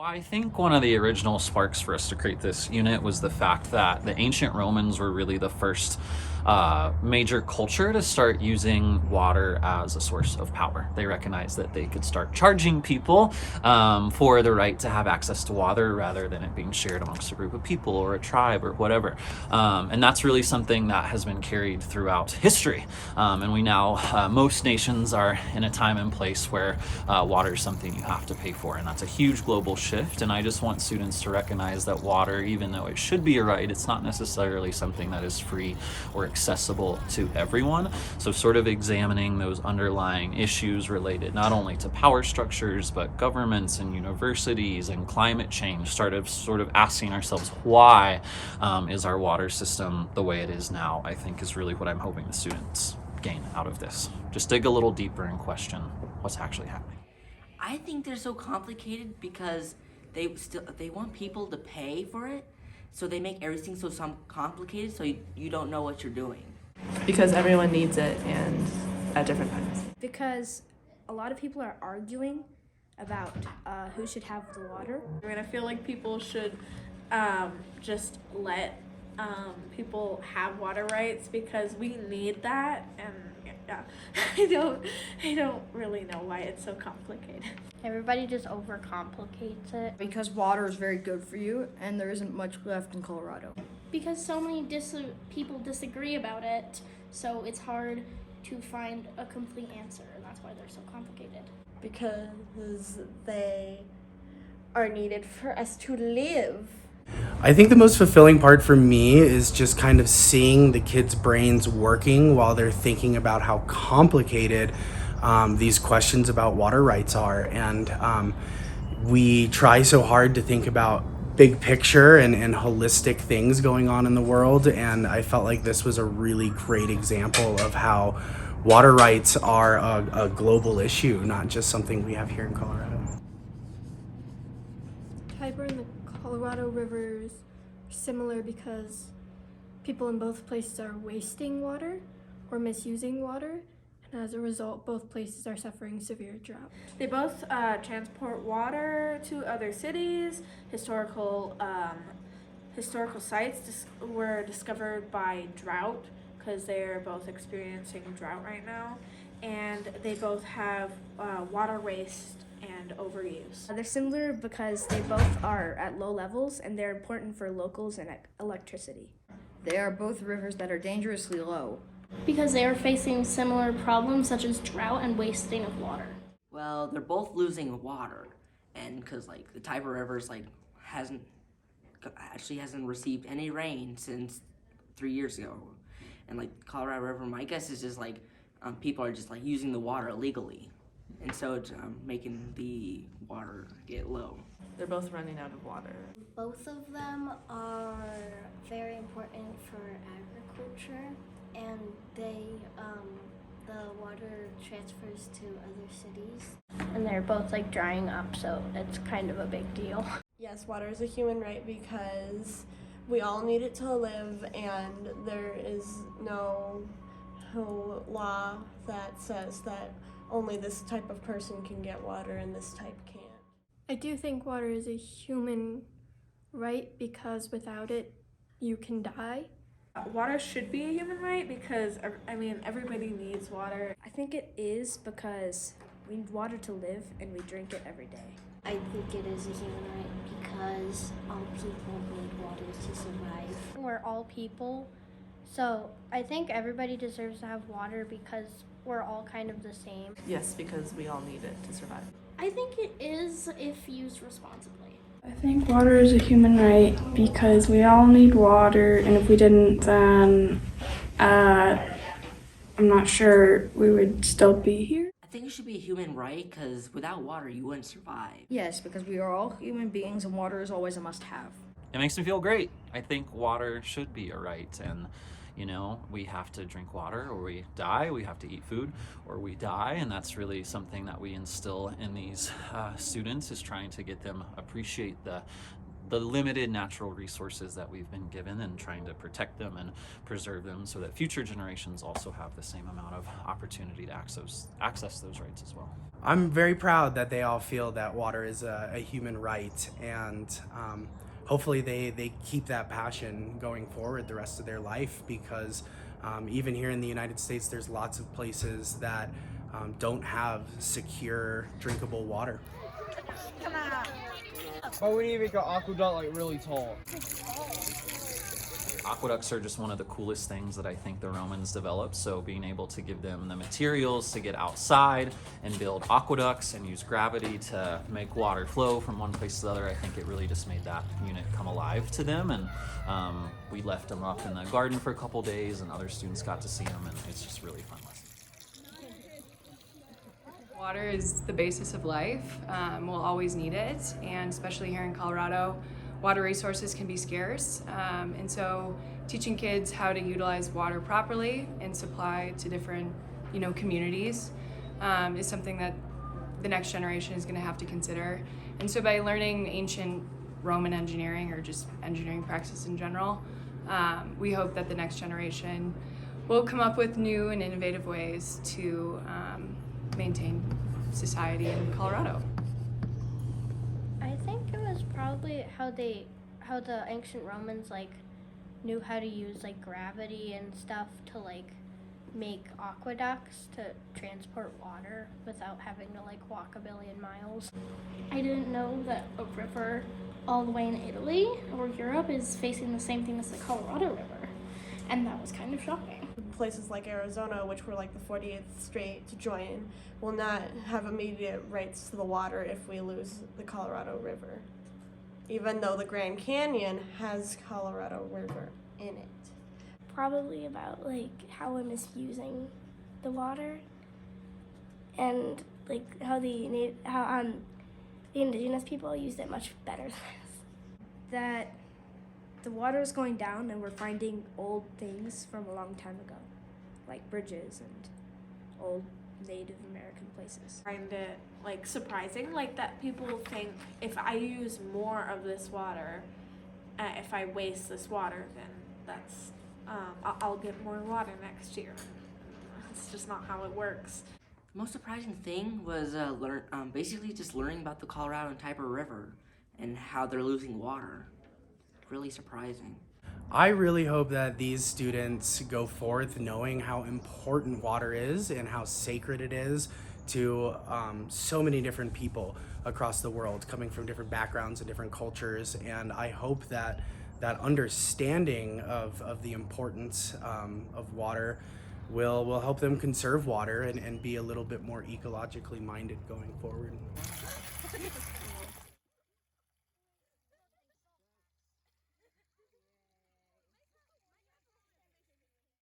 I think one of the original sparks for us to create this unit was the fact that the ancient Romans were really the first major culture to start using water as a source of power. They recognized that they could start charging people for the right to have access to water rather than it being shared amongst a group of people or a tribe or whatever. And that's really something that has been carried throughout history. And we now, most nations are in a time and place where water is something you have to pay for. And that's a huge global shift. And I just want students to recognize that water, even though it should be a right, it's not necessarily something that is free or accessible to everyone. So sort of examining those underlying issues related not only to power structures, but governments and universities and climate change, sort of asking ourselves why is our water system the way it is now, I think is really what I'm hoping the students gain out of this. Just dig a little deeper and question what's actually happening. I think they're so complicated because they want people to pay for it, so they make everything so complicated so you don't know what you're doing. Because everyone needs it and at different times. Because a lot of people are arguing about who should have the water. I mean, I feel like people should just let people have water rights because we need that, and yeah, I don't really know why it's so complicated. Everybody just overcomplicates it. Because water is very good for you, and there isn't much left in Colorado. Because so many people disagree about it, so it's hard to find a complete answer, and that's why they're so complicated. Because they are needed for us to live. I think the most fulfilling part for me is just kind of seeing the kids' brains working while they're thinking about how complicated these questions about water rights are. And we try so hard to think about big picture and holistic things going on in the world. And I felt like this was a really great example of how water rights are a global issue, not just something we have here in Colorado. Tiber and the Colorado rivers are similar because people in both places are wasting water or misusing water, and as a result, both places are suffering severe drought. They both transport water to other cities. Historical sites were discovered by drought because they're both experiencing drought right now, and they both have water waste and overuse. They're similar because they both are at low levels and they're important for locals and electricity. They are both rivers that are dangerously low. Because they are facing similar problems such as drought and wasting of water. Well, they're both losing water, and because like the Tiber River's hasn't received any rain since 3 years ago, and like Colorado River, my guess is just people are just using the water illegally, and so it's making the water get low. They're both running out of water. Both of them are very important for agriculture, and the water transfers to other cities. And they're both drying up, so it's kind of a big deal. Yes, water is a human right because we all need it to live, and there is no law that says that only this type of person can get water and this type can't. I do think water is a human right because without it, you can die. Water should be a human right because, everybody needs water. I think it is because we need water to live and we drink it every day. I think it is a human right because all people need water to survive. We're all people, so I think everybody deserves to have water because we're all kind of the same. Yes, because we all need it to survive. I think it is if used responsibly. I think water is a human right because we all need water, and if we didn't, then I'm not sure we would still be here. I think it should be a human right because without water you wouldn't survive. Yes, because we are all human beings and water is always a must-have. It makes me feel great. I think water should be a right, and we have to drink water or we die, we have to eat food or we die, and that's really something that we instill in these students, is trying to get them appreciate the limited natural resources that we've been given and trying to protect them and preserve them so that future generations also have the same amount of opportunity to access those rights as well. I'm very proud that they all feel that water is a human right, and hopefully they keep that passion going forward the rest of their life, because even here in the United States, there's lots of places that don't have secure drinkable water. But we need to make an aqueduct like really tall. Aqueducts are just one of the coolest things that I think the Romans developed, so being able to give them the materials to get outside and build aqueducts and use gravity to make water flow from one place to the other, I think it really just made that unit come alive to them. And we left them up in the garden for a couple days, and other students got to see them, and it's just really fun lesson. Water is the basis of life. We'll always need it, and especially here in Colorado, water resources can be scarce, and so teaching kids how to utilize water properly and supply to different, communities is something that the next generation is going to have to consider. And so by learning ancient Roman engineering, or just engineering practices in general, we hope that the next generation will come up with new and innovative ways to maintain society in Colorado. I think it was probably how the ancient Romans knew how to use gravity and stuff to make aqueducts to transport water without having to walk a billion miles. I didn't know that a river all the way in Italy or Europe is facing the same thing as the Colorado River, and that was kind of shocking. Places like Arizona, which were the 48th state to join, will not have immediate rights to the water if we lose the Colorado River, even though the Grand Canyon has Colorado River in it. Probably about how we're misusing the water, and how the indigenous people used it much better than us. That the water is going down and we're finding old things from a long time ago, like bridges and old Native American places. I find it surprising that people think if I use more of this water, if I waste this water, then that's I'll get more water next year. It's just not how it works. The most surprising thing was basically just learning about the Colorado and Tiber River and how they're losing water. Really surprising. I really hope that these students go forth knowing how important water is and how sacred it is to so many different people across the world, coming from different backgrounds and different cultures. And I hope that that understanding of the importance of water will help them conserve water and be a little bit more ecologically minded going forward.